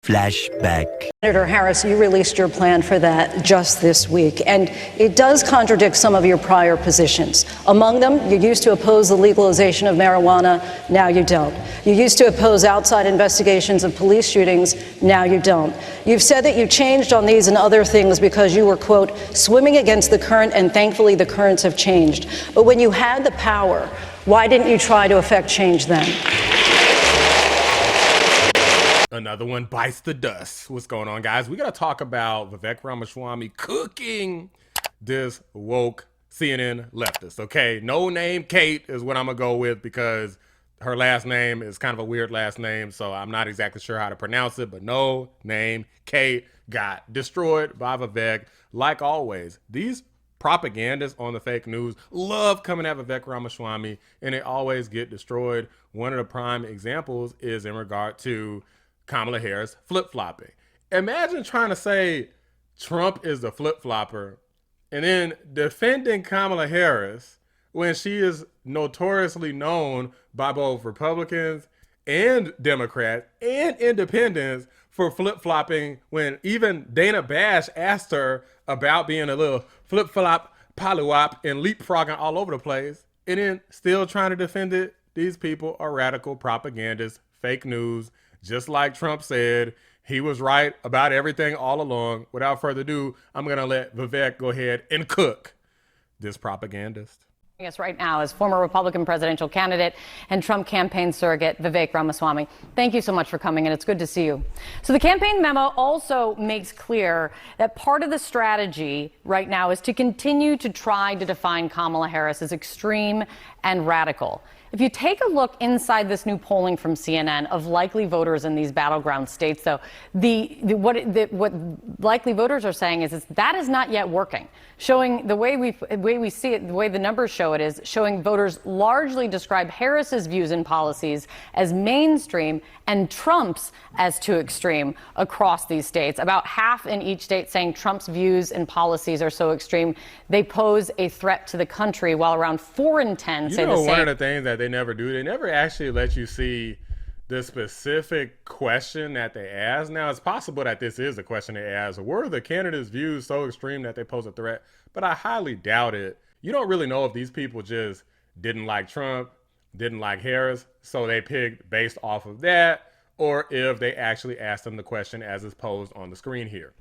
Flashback. Senator Harris, you released your plan for that just this week, and it does contradict some of your prior positions. Among them, you used to oppose the legalization of marijuana, now you don't. You used to oppose outside investigations of police shootings, now you don't. You've said that you changed on these and other things because you were, quote, swimming against the current, and thankfully the currents have changed. But when you had the power, why didn't you try to effect change then? Another one bites the dust. What's going on, guys? We got to talk about Vivek Ramaswamy cooking this woke CNN leftist, okay? No name Kate is what I'm going to go with because her last name is kind of a weird last name, so I'm not exactly sure how to pronounce it, but no name Kate got destroyed by Vivek. Like always, these propagandists on the fake news love coming at Vivek Ramaswamy, and they always get destroyed. One of the prime examples is in regard to Kamala Harris flip-flopping. Imagine trying to say Trump is the flip-flopper and then defending Kamala Harris when she is notoriously known by both Republicans and Democrats and independents for flip-flopping, when even Dana Bash asked her about being a little flip-flop, pollywop, and leapfrogging all over the place, and then still trying to defend it. These people are radical propagandists, fake news. Just like Trump said, he was right about everything all along. Without further ado, I'm going to let Vivek go ahead and cook this propagandist. Yes, right now is former Republican presidential candidate and Trump campaign surrogate Vivek Ramaswamy. Thank you so much for coming, and it's good to see you. So the campaign memo also makes clear that part of the strategy right now is to continue to try to define Kamala Harris as extreme and radical. If you take a look inside this new polling from CNN of likely voters in these battleground states, though, what likely voters are saying is that is not yet working. Showing the way we see it, the way the numbers show it is showing voters largely describe Harris's views and policies as mainstream and Trump's as too extreme across these states. About half in each state saying Trump's views and policies are so extreme they pose a threat to the country, while around 4 in 10 say the same. One of the things that they never do, they never actually let you see the specific question that they ask. Now, it's possible that this is the question they ask. Were the candidates' views so extreme that they pose a threat? But I highly doubt it. You don't really know if these people just didn't like Trump, didn't like Harris, so they picked based off of that, or if they actually asked them the question as is posed on the screen here.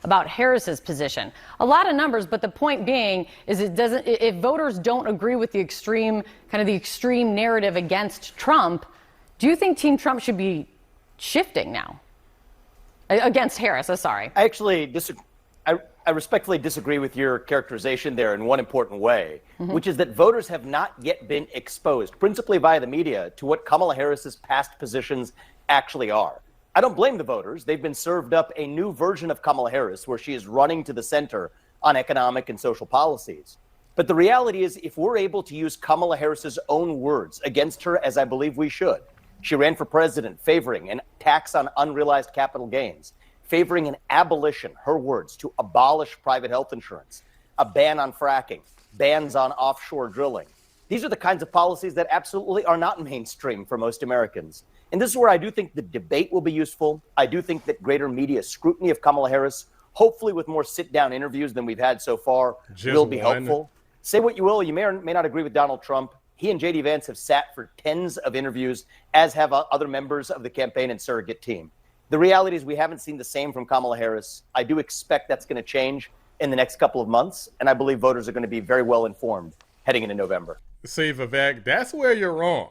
About Harris's position. A lot of numbers, but the point being is if voters don't agree with the extreme narrative against Trump, do you think Team Trump should be shifting now? Against Harris, sorry. I actually disagree. I respectfully disagree with your characterization there in one important way, which is that voters have not yet been exposed, principally via the media, to what Kamala Harris's past positions actually are. I don't blame the voters. They've been served up a new version of Kamala Harris where she is running to the center on economic and social policies. But the reality is, if we're able to use Kamala Harris's own words against her, as I believe we should, she ran for president favoring an tax on unrealized capital gains, favoring an abolition, her words, to abolish private health insurance, a ban on fracking, bans on offshore drilling. These are the kinds of policies that absolutely are not mainstream for most Americans. And this is where I do think the debate will be useful. I do think that greater media scrutiny of Kamala Harris, hopefully with more sit-down interviews than we've had so far, will be helpful. Say what you will, you may or may not agree with Donald Trump. He and J.D. Vance have sat for tens of interviews, as have other members of the campaign and surrogate team. The reality is we haven't seen the same from Kamala Harris. I do expect that's going to change in the next couple of months, and I believe voters are going to be very well informed heading into November. See, Vivek, that's where you're wrong.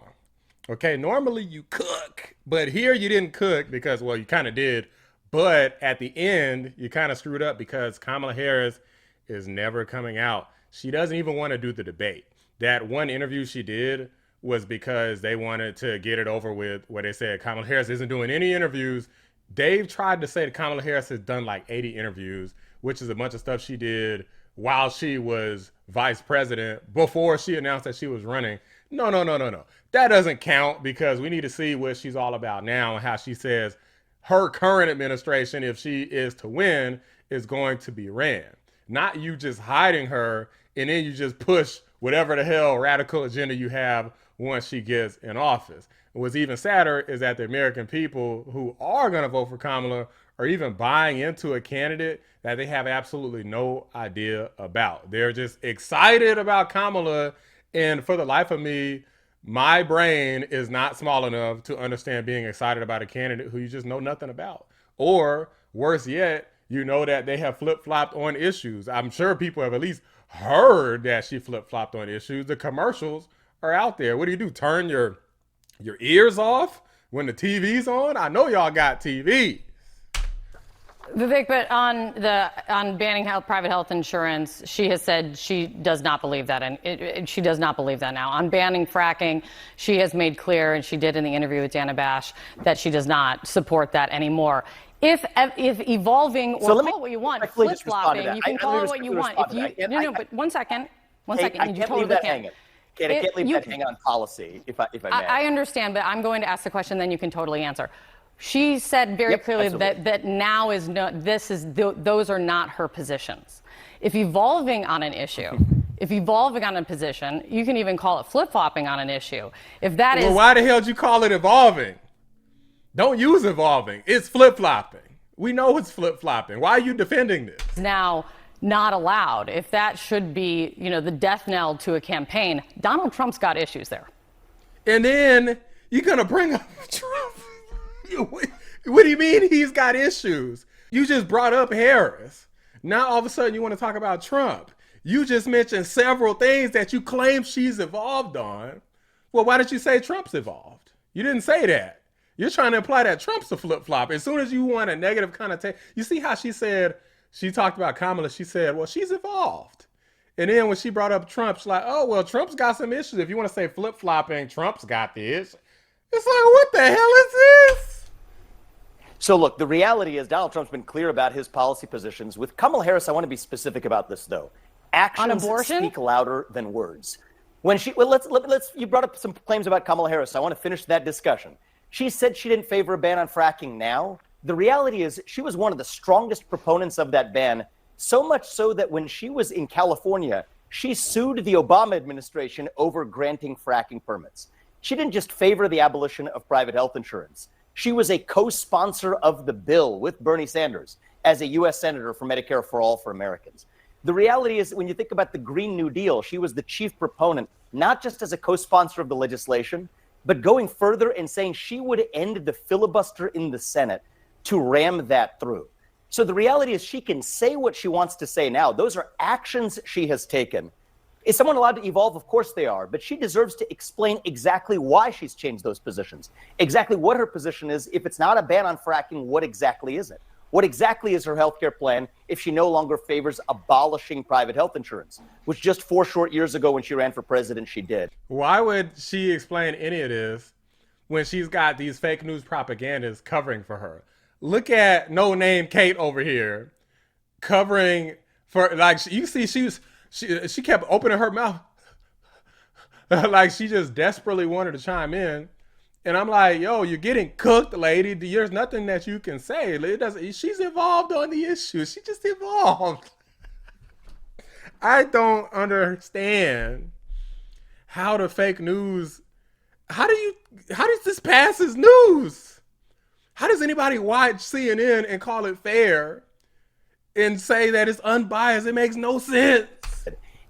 Okay, normally you cook, but here you didn't cook because, well, you kind of did. But at the end, you kind of screwed up because Kamala Harris is never coming out. She doesn't even want to do the debate. That one interview she did was because they wanted to get it over with, where they said Kamala Harris isn't doing any interviews. Dave tried to say that Kamala Harris has done like 80 interviews, which is a bunch of stuff she did while she was vice president before she announced that she was running. No. That doesn't count because we need to see what she's all about now and how she says her current administration, if she is to win, is going to be ran. Not you just hiding her and then you just push whatever the hell radical agenda you have once she gets in office. what's even sadder is that the American people who are going to vote for Kamala are even buying into a candidate that they have absolutely no idea about. They're just excited about Kamala, and for the life of me, my brain is not small enough to understand being excited about a candidate who you just know nothing about. Or worse yet, you know that they have flip-flopped on issues. I'm sure people have at least heard that she flip-flopped on issues. The commercials are out there. What do? Turn your ears off when the TV's on? I know y'all got TV. Vivek, but on banning private health insurance, she has said she does not believe that, and she does not believe that now. On banning fracking, she has made clear, and she did in the interview with Dana Bash, that she does not support that anymore. If evolving, or so call it what you want, flip-flopping, you can call it what you want. But one second, Kate, I can't leave that hanging. Kate, I can't leave that hanging on policy, if I may. I understand, but I'm going to ask the question, then you can totally answer. She said very clearly that now is no, those are not her positions. If evolving on an issue, if evolving on a position, you can even call it flip-flopping on an issue. If that well, why the hell did you call it evolving? Don't use evolving. It's flip-flopping. We know it's flip-flopping. Why are you defending this? Now not allowed. If that should be, the death knell to a campaign, Donald Trump's got issues there. And then you're going to bring up Trump. What do you mean he's got issues? You just brought up Harris. Now all of a sudden you want to talk about Trump. You just mentioned several things that you claim she's evolved on. Well, why did you say Trump's evolved? You didn't say that. You're trying to imply that Trump's a flip-flop. As soon as you want a negative connotation, you see how she talked about Kamala, she said, well, she's evolved. And then when she brought up Trump, she's like, oh, well, Trump's got some issues. If you want to say flip-flopping, Trump's got the issue. It's like, what the hell is this? So look, the reality is Donald Trump's been clear about his policy positions. With Kamala Harris, I want to be specific about this, though. Actions speak louder than words. When you brought up some claims about Kamala Harris. I want to finish that discussion. She said she didn't favor a ban on fracking now. The reality is she was one of the strongest proponents of that ban, so much so that when she was in California, she sued the Obama administration over granting fracking permits. She didn't just favor the abolition of private health insurance. She was a co-sponsor of the bill with Bernie Sanders as a U.S. Senator for Medicare for All for Americans. The reality is, when you think about the Green New Deal, she was the chief proponent, not just as a co-sponsor of the legislation, but going further and saying she would end the filibuster in the Senate to ram that through. So the reality is she can say what she wants to say now. Those are actions she has taken. Is someone allowed to evolve? Of course they are, but she deserves to explain exactly why she's changed those positions, exactly what her position is. If it's not a ban on fracking, what exactly is it? What exactly is her healthcare plan if she no longer favors abolishing private health insurance, which just 4 short years ago when she ran for president, she did? Why would she explain any of this when she's got these fake news propagandas covering for her? Look at no name Kate over here covering for, like, you see, she kept opening her mouth like she just desperately wanted to chime in. And I'm like, yo, you're getting cooked, lady. There's nothing that you can say. She's evolved on the issue. She just evolved. I don't understand how the fake news, how does this pass as news? How does anybody watch CNN and call it fair and say that it's unbiased? It makes no sense.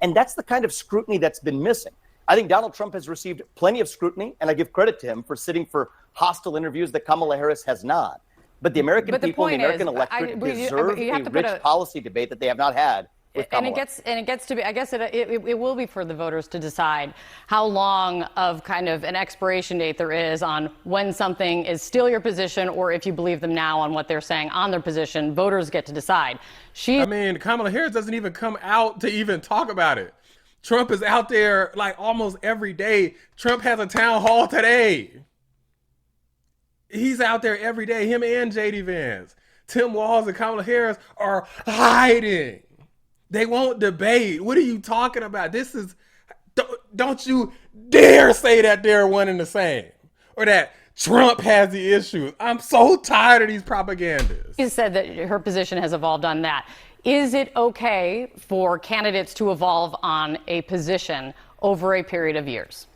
And that's the kind of scrutiny that's been missing. I think Donald Trump has received plenty of scrutiny, and I give credit to him for sitting for hostile interviews that Kamala Harris has not. But the American people, the American electorate deserve a rich policy debate that they have not had with Kamala. And it gets to be, I guess it will be for the voters to decide how long of kind of an expiration date there is on when something is still your position, or if you believe them now on what they're saying on their position. Voters get to decide. Kamala Harris doesn't even come out to even talk about it. Trump is out there like almost every day. Trump has a town hall today. He's out there every day, him and J.D. Vance. Tim Walz and Kamala Harris are hiding. They won't debate. What are you talking about? Don't you dare say that they're one and the same, or that Trump has the issues. I'm so tired of these propagandas. She said that her position has evolved on that. Is it okay for candidates to evolve on a position over a period of years?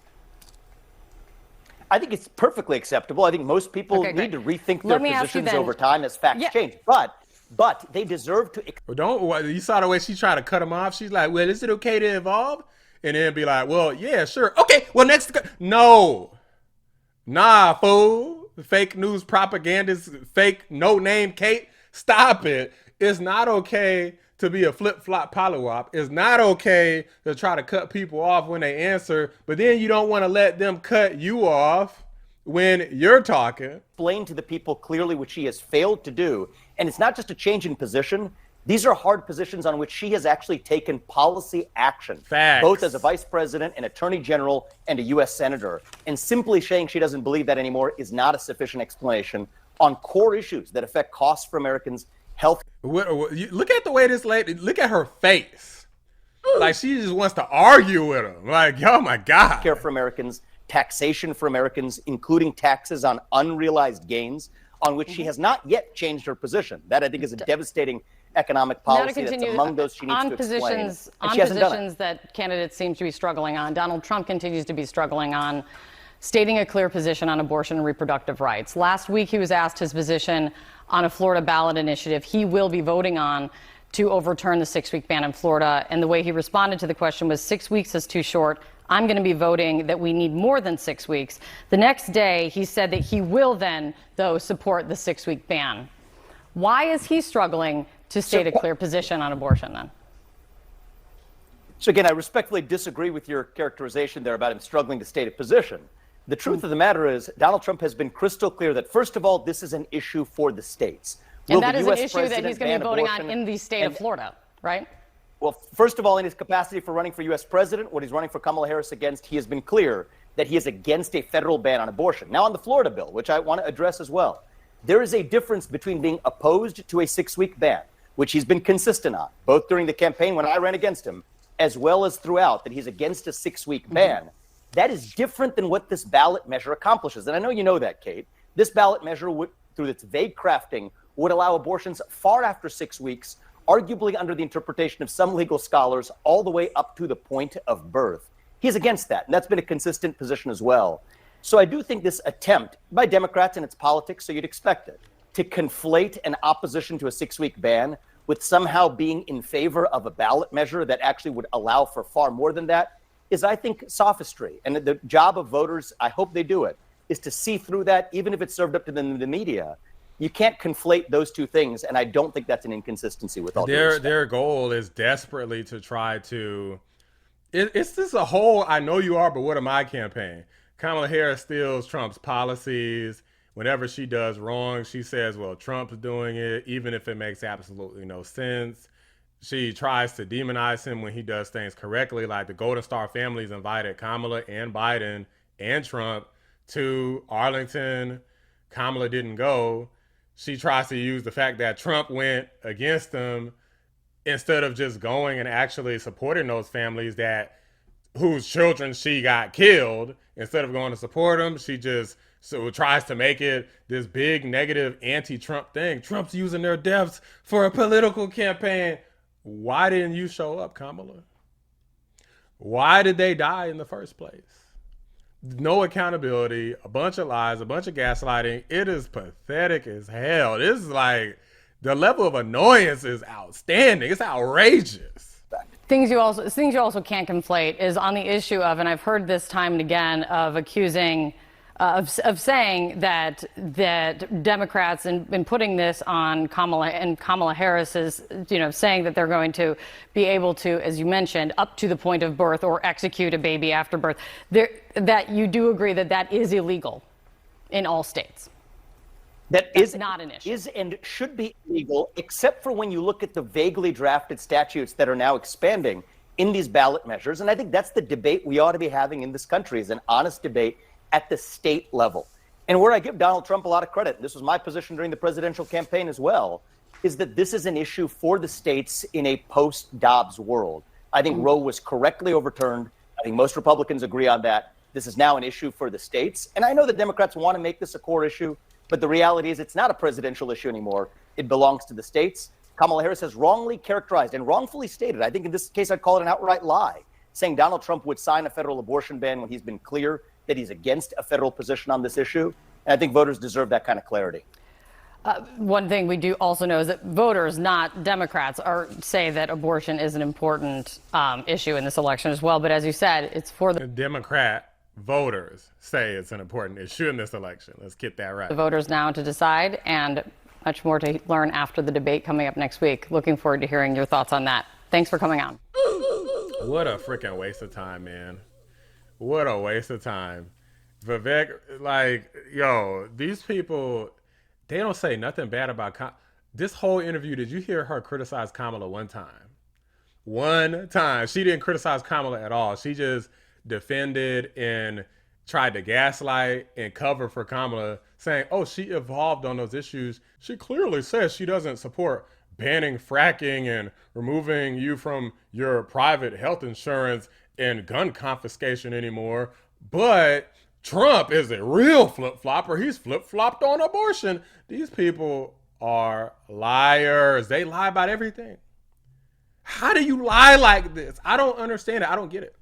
I think it's perfectly acceptable. I think most people need to rethink their positions over time as facts change. But they deserve to. Don't you saw the way she tried to cut him off? She's like, "Well, is it okay to evolve?" And then be like, "Well, yeah, sure, okay. Well, next, no, nah, fool, fake news propagandist, fake no name Kate. Stop it. It's not okay to be a flip-flop pollywop. It's not okay to try to cut people off when they answer, but then you don't want to let them cut you off when you're talking." Explain to the people clearly what she has failed to do. And it's not just a change in position. These are hard positions on which she has actually taken policy action, both as a vice president, an attorney general, and a U.S. senator. And simply saying she doesn't believe that anymore is not a sufficient explanation on core issues that affect costs for Americans, health. Look at the way this lady, look at her face. Like she just wants to argue with him. Like, oh my God. Care for Americans, taxation for Americans, including taxes on unrealized gains, on which she has not yet changed her position. That, I think, is a devastating economic policy that's among those she needs to explain. On positions that candidates seem to be struggling on, Donald Trump continues to be struggling on stating a clear position on abortion and reproductive rights. Last week, he was asked his position on a Florida ballot initiative he will be voting on to overturn the 6-week ban in Florida. And the way he responded to the question was 6 weeks is too short. I'm going to be voting that we need more than 6 weeks. The next day, he said that he will then, though, support the 6-week ban. Why is he struggling to state a clear position on abortion then? So again, I respectfully disagree with your characterization there about him struggling to state a position. The truth of the matter is Donald Trump has been crystal clear that, first of all, this is an issue for the states. And that is an issue that he's going to be voting on in the state of Florida, right? Well, first of all, in his capacity for running for U.S. president, what he's running for Kamala Harris against, he has been clear that he is against a federal ban on abortion. Now, on the Florida bill, which I want to address as well, there is a difference between being opposed to a 6-week ban, which he's been consistent on, both during the campaign when I ran against him, as well as throughout, that he's against a 6-week ban. That is different than what this ballot measure accomplishes. And I know you know that, Kate. This ballot measure, through its vague crafting, would allow abortions far after 6 weeks, arguably under the interpretation of some legal scholars, all the way up to the point of birth. He's against that, and that's been a consistent position as well. So I do think this attempt by Democrats and its politics, so you'd expect it, to conflate an opposition to a 6-week ban with somehow being in favor of a ballot measure that actually would allow for far more than that, is, I think, sophistry. And the job of voters, I hope they do it, is to see through that, even if it's served up to them in the media. You can't conflate those two things, and I don't think that's an inconsistency with all due respect. Their goal is desperately to try to... It's just a whole I know you are, but what am I campaign? Kamala Harris steals Trump's policies. Whenever she does wrong, she says, well, Trump's doing it, even if it makes absolutely no sense. She tries to demonize him when he does things correctly, like the Golden Star families invited Kamala and Biden and Trump to Arlington. Kamala didn't go. She tries to use the fact that Trump went against them instead of just going and actually supporting those families whose children she got killed. Instead of going to support them, she just tries to make it this big negative anti-Trump thing. Trump's using their deaths for a political campaign. Why didn't you show up, Kamala? Why did they die in the first place? No accountability, a bunch of lies, a bunch of gaslighting. It is pathetic as hell. This is like, the level of annoyance is outstanding. It's outrageous. Things you also can't conflate is on the issue of, and I've heard this time and again, of accusing, of saying that Democrats in putting this on Kamala Harris is, saying that they're going to be able to, as you mentioned, up to the point of birth or execute a baby after birth. That you do agree that is illegal in all states. That's not an issue. Is and should be illegal, except for when you look at the vaguely drafted statutes that are now expanding in these ballot measures. And I think that's the debate we ought to be having in this country, is an honest debate at the state level. And where I give Donald Trump a lot of credit, this was my position during the presidential campaign as well, is that this is an issue for the states in a post-Dobbs world. I think Roe was correctly overturned. I think most Republicans agree on that. This is now an issue for the states. And I know that Democrats want to make this a core issue, but the reality is it's not a presidential issue anymore. It belongs to the states. Kamala Harris has wrongly characterized and wrongfully stated, I think in this case I'd call it an outright lie, saying Donald Trump would sign a federal abortion ban when he's been clear that he's against a federal position on this issue. And I think voters deserve that kind of clarity. One thing we do also know is that voters, not Democrats, say that abortion is an important issue in this election as well. But as you said, it's for the Democrat voters say it's an important issue in this election. Let's get that right. The voters now to decide, and much more to learn after the debate coming up next week. Looking forward to hearing your thoughts on that. Thanks for coming on. What a freaking waste of time, man. What a waste of time. Vivek, like, yo, these people, they don't say nothing bad about this whole interview. Did you hear her criticize Kamala one time? One time. She didn't criticize Kamala at all. She just defended and tried to gaslight and cover for Kamala, saying, oh, she evolved on those issues. She clearly says she doesn't support banning fracking and removing you from your private health insurance and gun confiscation anymore. But Trump is a real flip-flopper. He's flip-flopped on abortion. These people are liars. They lie about everything. How do you lie like this? I don't understand it. I don't get it.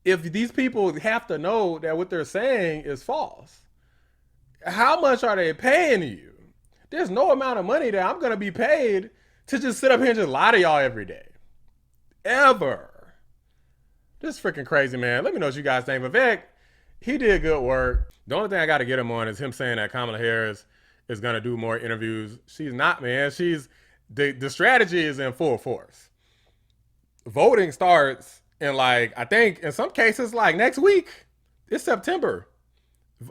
If these people have to know that what they're saying is false, how much are they paying you? There's no amount of money that I'm going to be paid to just sit up here and just lie to y'all every day. Ever. This is freaking crazy, man. Let me know what you guys think. Vivek, he did good work. The only thing I got to get him on is him saying that Kamala Harris is going to do more interviews. She's not, man. The strategy is in full force. Voting starts in, like, I think in some cases, like next week. It's September.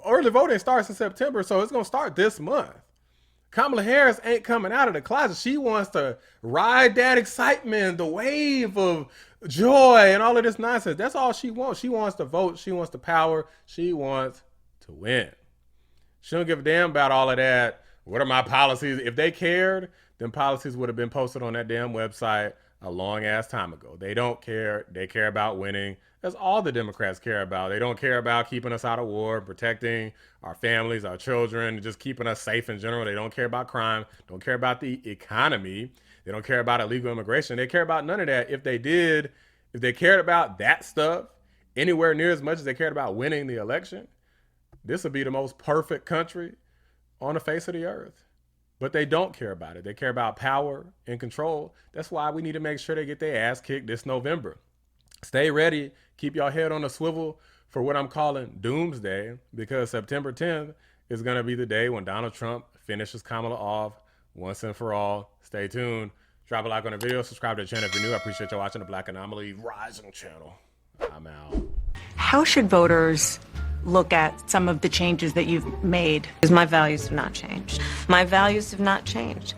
Early voting starts in September, so it's going to start this month. Kamala Harris ain't coming out of the closet. She wants to ride that excitement, the wave of joy and all of this nonsense. That's all she wants. She wants to vote. She wants the power. She wants to win. She don't give a damn about all of that. What are my policies? If they cared, then policies would have been posted on that damn website a long ass time ago. They don't care. They care about winning. That's all the Democrats care about. They don't care about keeping us out of war, protecting our families, our children, just keeping us safe in general. They don't care about crime, don't care about the economy. They don't care about illegal immigration. They care about none of that. If they did, if they cared about that stuff anywhere near as much as they cared about winning the election, this would be the most perfect country on the face of the earth. But they don't care about it. They care about power and control. That's why we need to make sure they get their ass kicked this November. Stay ready. Keep your head on a swivel for what I'm calling doomsday, because September 10th is going to be the day when Donald Trump finishes Kamala off once and for all. Stay tuned. Drop a like on the video. Subscribe to the channel if you're new. I appreciate y'all watching the Black Anomaly Rising channel. I'm out. How should voters look at some of the changes that you've made? Because my values have not changed. My values have not changed.